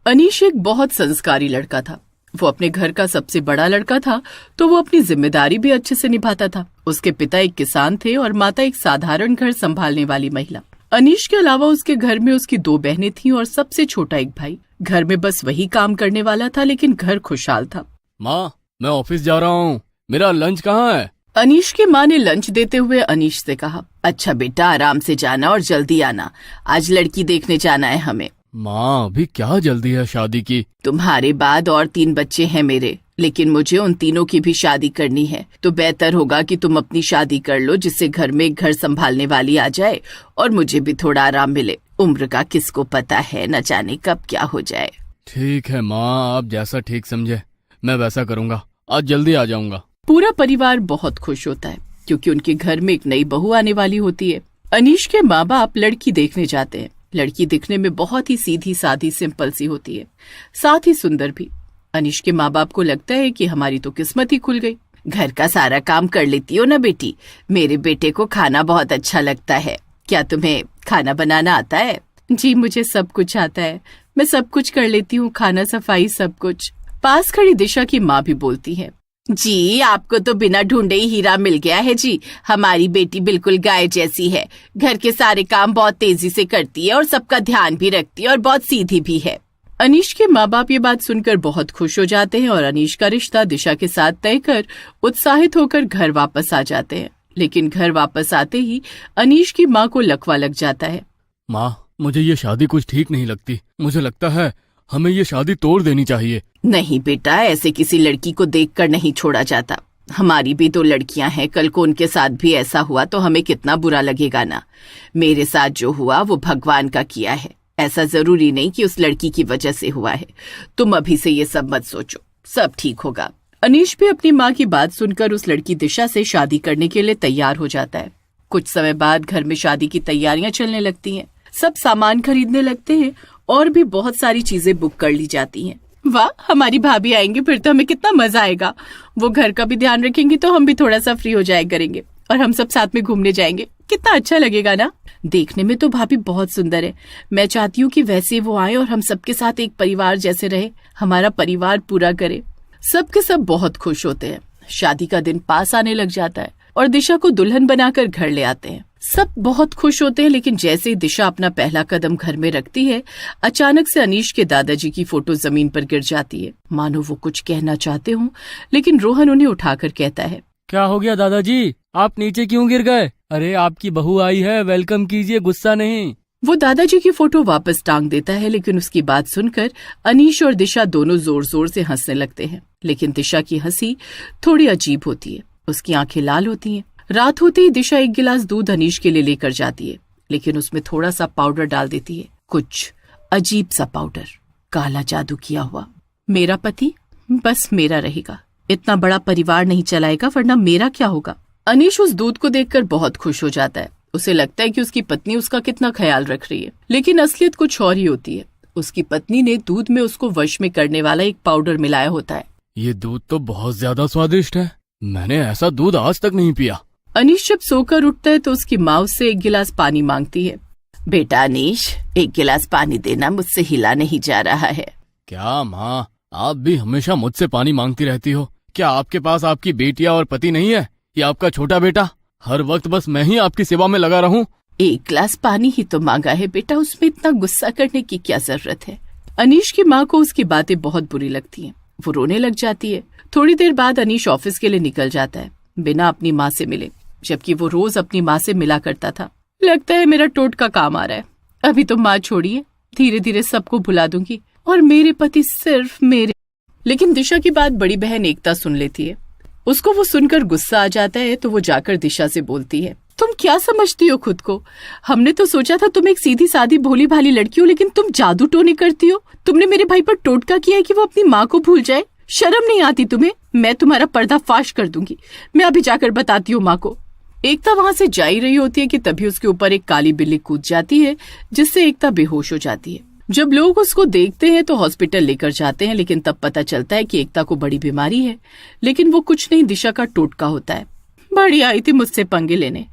अनीश एक बहुत संस्कारी लड़का था। वो अपने घर का सबसे बड़ा लड़का था, तो वो अपनी जिम्मेदारी भी अच्छे से निभाता था। उसके पिता एक किसान थे और माता एक साधारण घर संभालने वाली महिला। अनीश के अलावा उसके घर में उसकी 2 बहनें थीं और सबसे छोटा एक भाई। घर में बस वही काम करने वाला था, लेकिन घर खुशहाल था। माँ, मैं ऑफिस जा रहा हूँ, मेरा लंच कहाँ है? अनीश की माँ ने लंच देते हुए अनीश से कहा, अच्छा बेटा, आराम से जाना और जल्दी आना, आज लड़की देखने जाना है हमें। माँ, अभी क्या जल्दी है शादी की? तुम्हारे बाद और 3 बच्चे हैं मेरे, लेकिन मुझे उन तीनों की भी शादी करनी है, तो बेहतर होगा कि तुम अपनी शादी कर लो, जिससे घर में एक घर संभालने वाली आ जाए और मुझे भी थोड़ा आराम मिले। उम्र का किसको पता है, न जाने कब क्या हो जाए। ठीक है माँ, आप जैसा ठीक समझे मैं वैसा करूँगा, आज जल्दी आ जाऊँगा। पूरा परिवार बहुत खुश होता है क्योंकि उनके घर में एक नई बहू आने वाली होती है। अनीश के माँ बाप लड़की देखने जाते हैं। लड़की दिखने में बहुत ही सीधी सादी सिंपल सी होती है, साथ ही सुंदर भी। अनीश के माँ बाप को लगता है कि हमारी तो किस्मत ही खुल गई। घर का सारा काम कर लेती हो ना बेटी? मेरे बेटे को खाना बहुत अच्छा लगता है। क्या तुम्हें खाना बनाना आता है? जी, मुझे सब कुछ आता है, मैं सब कुछ कर लेती हूँ, खाना, सफाई, सब कुछ। पास खड़ी दिशा की माँ भी बोलती है, जी आपको तो बिना ढूंढे ही हीरा मिल गया है जी। हमारी बेटी बिल्कुल गाय जैसी है, घर के सारे काम बहुत तेजी से करती है और सबका ध्यान भी रखती है और बहुत सीधी भी है। अनीश के माँ बाप ये बात सुनकर बहुत खुश हो जाते हैं और अनीश का रिश्ता दिशा के साथ तय कर उत्साहित होकर घर वापस आ जाते हैं। लेकिन घर वापस आते ही अनीश की माँ को लकवा लग जाता है। माँ, मुझे ये शादी कुछ ठीक नहीं लगती। मुझे लगता है हमें ये शादी तोड़ देनी चाहिए। नहीं बेटा, ऐसे किसी लड़की को देखकर नहीं छोड़ा जाता। हमारी भी 2 लड़कियां हैं, कल को उनके साथ भी ऐसा हुआ तो हमें कितना बुरा लगेगा ना। मेरे साथ जो हुआ वो भगवान का किया है, ऐसा जरूरी नहीं कि उस लड़की की वजह से हुआ है। तुम अभी से ये सब मत सोचो, सब ठीक होगा। अनीश भी अपनी माँ की बात सुनकर उस लड़की दिशा से शादी करने के लिए तैयार हो जाता है। कुछ समय बाद घर में शादी की तैयारियां चलने लगती हैं। सब सामान खरीदने लगते हैं और भी बहुत सारी चीजें बुक कर ली जाती हैं। वाह, हमारी भाभी आएंगी फिर तो हमें कितना मजा आएगा। वो घर का भी ध्यान रखेंगी तो हम भी थोड़ा सा फ्री हो जाया करेंगे और हम सब साथ में घूमने जाएंगे, कितना अच्छा लगेगा ना। देखने में तो भाभी बहुत सुंदर है, मैं चाहती हूँ कि वैसे वो आए और हम सबके साथ एक परिवार जैसे रहे, हमारा परिवार पूरा करे। सबके सब बहुत खुश होते हैं। शादी का दिन पास आने लग जाता है और दिशा को दुल्हन बनाकर घर ले आते हैं। सब बहुत खुश होते हैं, लेकिन जैसे ही दिशा अपना पहला कदम घर में रखती है, अचानक से अनीश के दादाजी की फोटो जमीन पर गिर जाती है। मानो वो कुछ कहना चाहते हों, लेकिन रोहन उन्हें उठाकर कहता है, क्या हो गया दादाजी, आप नीचे क्यों गिर गए? अरे आपकी बहू आई है, वेलकम कीजिए, गुस्सा नहीं। वो दादाजी की फोटो वापस टांग देता है, लेकिन उसकी बात सुनकर अनीश और दिशा दोनों जोर जोर से हंसने लगते हैं। लेकिन दिशा की हंसी थोड़ी अजीब होती है, उसकी आंखें लाल होती हैं। रात होते ही दिशा एक गिलास दूध अनीश के लिए लेकर जाती है, लेकिन उसमें थोड़ा सा पाउडर डाल देती है, कुछ अजीब सा पाउडर, काला जादू किया हुआ। मेरा पति बस मेरा रहेगा, इतना बड़ा परिवार नहीं चलाएगा, वरना मेरा क्या होगा। अनीश उस दूध को देखकर बहुत खुश हो जाता है। उसे लगता है कि उसकी पत्नी उसका कितना ख्याल रख रही है, लेकिन असलियत कुछ और ही होती है। उसकी पत्नी ने दूध में उसको वश में करने वाला एक पाउडर मिलाया होता है। ये दूध तो बहुत ज्यादा स्वादिष्ट है, मैंने ऐसा दूध आज तक नहीं पिया। अनीश जब सोकर उठता है तो उसकी माँ उससे 1 गिलास पानी मांगती है। बेटा अनीश, 1 गिलास पानी देना, मुझसे हिला नहीं जा रहा है। क्या माँ, आप भी हमेशा मुझसे पानी मांगती रहती हो? क्या आपके पास आपकी बेटियां और पति नहीं है? ये आपका छोटा बेटा, हर वक्त बस मैं ही आपकी सेवा में लगा रहूं? 1 गिलास पानी ही तो मांगा है बेटा, उसमें इतना गुस्सा करने की क्या जरूरत है। अनीश की माँ को उसकी बातें बहुत बुरी लगती हैं, वो रोने लग जाती है। थोड़ी देर बाद अनीश ऑफिस के लिए निकल जाता है, बिना अपनी माँ से मिले, जबकि वो रोज अपनी माँ से मिला करता था। लगता है मेरा टोट का काम आ रहा है। अभी तो माँ छोड़िए, धीरे धीरे सबको भुला दूंगी और मेरे पति सिर्फ मेरे। लेकिन दिशा की बात बड़ी बहन एकता सुन लेती है। उसको वो सुनकर गुस्सा आ जाता है, तो वो जाकर दिशा से बोलती है, तुम क्या समझती हो खुद को? हमने तो सोचा था तुम एक सीधी सादी भोली भाली लड़की हो, लेकिन तुम जादू टोने करती हो। तुमने मेरे भाई पर टोटका किया है कि वो अपनी माँ को भूल जाए। शर्म नहीं आती तुम्हें? मैं तुम्हारा पर्दाफाश कर दूंगी, मैं अभी जाकर बताती हूँ माँ को। एकता वहां से जा ही रही होती है कि तभी उसके ऊपर एक काली बिल्ली कूद जाती है, जिससे एकता बेहोश हो जाती है। जब लोग उसको देखते हैं तो हॉस्पिटल लेकर जाते हैं, लेकिन तब पता चलता है कि एकता को बड़ी बीमारी है। लेकिन वो कुछ नहीं, दिशा का टोटका होता है। बड़ी आई थी मुझसे पंगे लेने,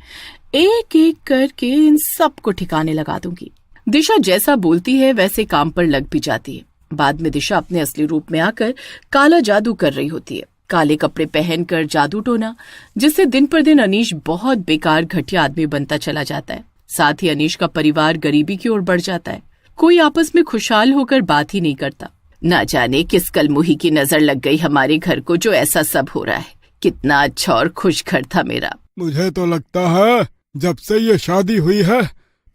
एक एक करके इन सबको ठिकाने लगा दूंगी। दिशा जैसा बोलती है वैसे काम पर लग भी जाती है। बाद में दिशा अपने असली रूप में आकर काला जादू कर रही होती है। काले कपड़े पहनकर जादू टोना, जिससे दिन पर दिन अनीश बहुत बेकार घटिया आदमी बनता चला जाता है। साथ ही अनीश का परिवार गरीबी की ओर बढ़ जाता है। कोई आपस में खुशहाल होकर बात ही नहीं करता। ना जाने किस कलमुही की नजर लग गई हमारे घर को जो ऐसा सब हो रहा है। कितना अच्छा और खुश घर था मेरा। मुझे तो लगता है जब से ये शादी हुई है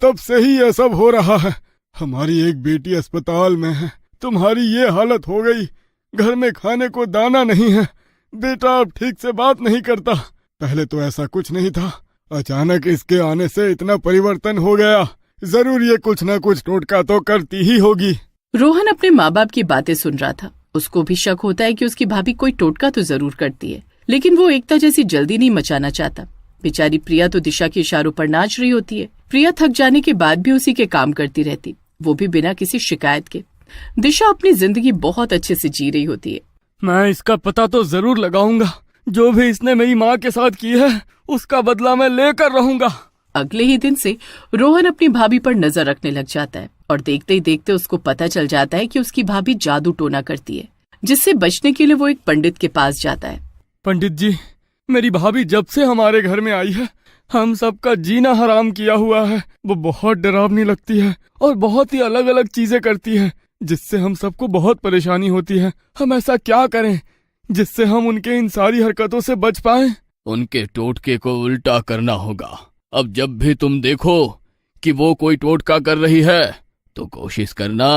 तब से ही ये सब हो रहा है। हमारी एक बेटी अस्पताल में है, तुम्हारी ये हालत हो गई, घर में खाने को दाना नहीं है, बेटा अब ठीक से बात नहीं करता। पहले तो ऐसा कुछ नहीं था, अचानक इसके आने से इतना परिवर्तन हो गया। जरूर ये कुछ न कुछ टोटका तो करती ही होगी। रोहन अपने माँ बाप की बातें सुन रहा था। उसको भी शक होता है कि उसकी भाभी कोई टोटका तो जरूर करती है, लेकिन वो एकता जैसी जल्दी नहीं मचाना चाहता। बेचारी प्रिया तो दिशा के इशारों पर नाच रही होती है। प्रिया थक जाने के बाद भी उसी के काम करती रहती, वो भी बिना किसी शिकायत के। दिशा अपनी जिंदगी बहुत अच्छे से जी रही होती है। मैं इसका पता तो जरूर लगाऊंगा। जो भी इसने मेरी माँ के साथ की है उसका बदला मैं लेकर रहूंगा। अगले ही दिन से रोहन अपनी भाभी पर नजर रखने लग जाता है और देखते ही देखते उसको पता चल जाता है कि उसकी भाभी जादू टोना करती है, जिससे बचने के लिए वो एक पंडित के पास जाता है। पंडित जी, मेरी भाभी जब से हमारे घर में आई है हम सबका जीना हराम किया हुआ है। वो बहुत डरावनी लगती है और बहुत ही अलग अलग चीजें करती है, जिससे हम सबको बहुत परेशानी होती है। हम ऐसा क्या करें जिससे हम उनके इन सारी हरकतों से बच पाएं? उनके टोटके को उल्टा करना होगा। अब जब भी तुम देखो कि वो कोई टोटका कर रही है तो कोशिश करना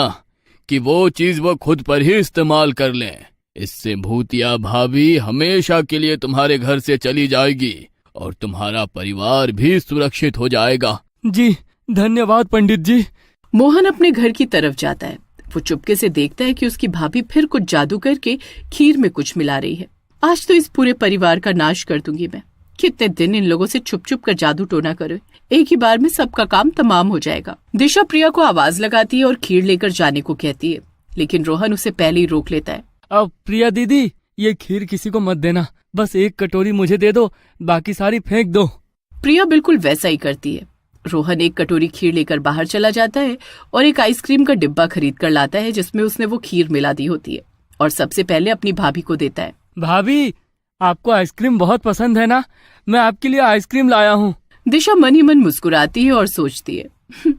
कि वो चीज वो खुद पर ही इस्तेमाल कर लें। इससे भूतिया भाभी हमेशा के लिए तुम्हारे घर से चली जाएगी और तुम्हारा परिवार भी सुरक्षित हो जाएगा। जी धन्यवाद पंडित जी। मोहन अपने घर की तरफ जाता है। वो चुपके से देखता है कि उसकी भाभी फिर कुछ जादू करके खीर में कुछ मिला रही है। आज तो इस पूरे परिवार का नाश कर दूंगी मैं। कितने दिन इन लोगों से छुप छुप कर जादू टोना करे, एक ही बार में सबका काम तमाम हो जाएगा। दिशा प्रिया को आवाज लगाती है और खीर लेकर जाने को कहती है, लेकिन रोहन उसे पहले ही रोक लेता है। अब प्रिया दीदी, ये खीर किसी को मत देना, बस एक कटोरी मुझे दे दो, बाकी सारी फेंक दो। प्रिया बिल्कुल वैसा ही करती है। रोहन एक कटोरी खीर लेकर बाहर चला जाता है और एक आइसक्रीम का डिब्बा खरीद कर लाता है, जिसमें उसने वो खीर मिला दी होती है, और सबसे पहले अपनी भाभी को देता है। भाभी, आपको आइसक्रीम बहुत पसंद है ना? मैं आपके लिए आइसक्रीम लाया हूँ। दिशा मन ही मन मुस्कुराती है और सोचती है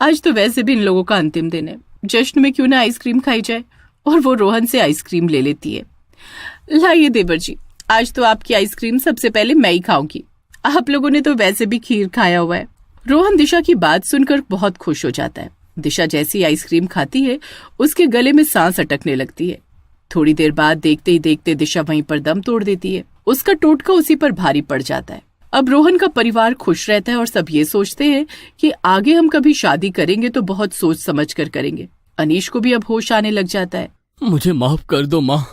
आज तो वैसे भी इन लोगों का अंतिम दिन है, जश्न में क्यों ना आइसक्रीम खाई जाए। और वो रोहन से आइसक्रीम ले लेती है। लाइए देवर जी, आज तो आपकी आइसक्रीम सबसे पहले मैं ही खाऊंगी, आप लोगों ने तो वैसे भी खीर खाया हुआ है। रोहन दिशा की बात सुनकर बहुत खुश हो जाता है। दिशा जैसी आइसक्रीम खाती है उसके गले में सांस अटकने लगती है। थोड़ी देर बाद देखते ही देखते दिशा वहीं पर दम तोड़ देती है। उसका टोटका उसी पर भारी पड़ जाता है। अब रोहन का परिवार खुश रहता है और सब ये सोचते हैं कि आगे हम कभी शादी करेंगे तो बहुत सोच समझ कर करेंगे। अनीश को भी अब होश आने लग जाता है। मुझे माफ कर दो माँ,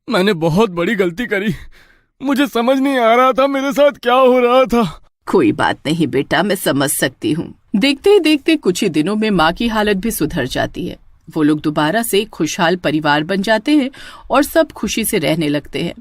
मैंने बहुत बड़ी गलती करी। मुझे समझ नहीं आ रहा था मेरे साथ क्या हो रहा था। कोई बात नहीं बेटा, मैं समझ सकती हूँ। देखते ही देखते कुछ ही दिनों में माँ की हालत भी सुधर जाती है। वो लोग दोबारा से खुशहाल परिवार बन जाते हैं और सब खुशी से रहने लगते हैं।